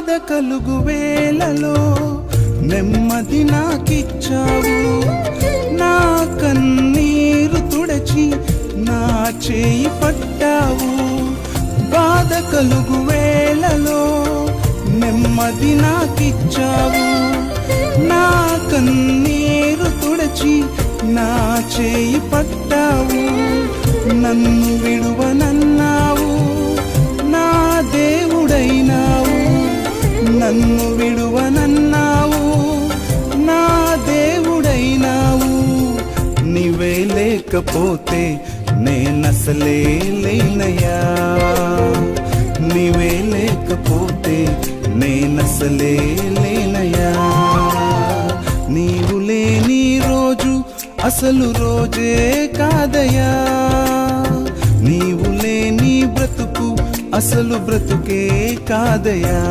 బాధ కలుగు వేళలో నెమ్మది నాకిచ్చావు, నా కన్నీరు తుడచి నా చేయి పట్టావు. బాధ కలుగు వేళలో నెమ్మది నాకిచ్చావు, నా కన్నీరు తుడచి నా చేయి పట్టావు. నన్ను విడువనన్నావు, నా దేవుడైనావు. నన్ను విడువనన్నావు, నా దేవుడైనావు. నీవే లేకపోతే నేనసలే లేనయ్యా, నీవే లేకపోతే నేనసలే లేనయ్యా. నీవు లేని రోజు అసలు రోజే కాదయ్యా, నీవు లేని బ్రతుకు అసలు బ్రతుకే కాదయ్యా.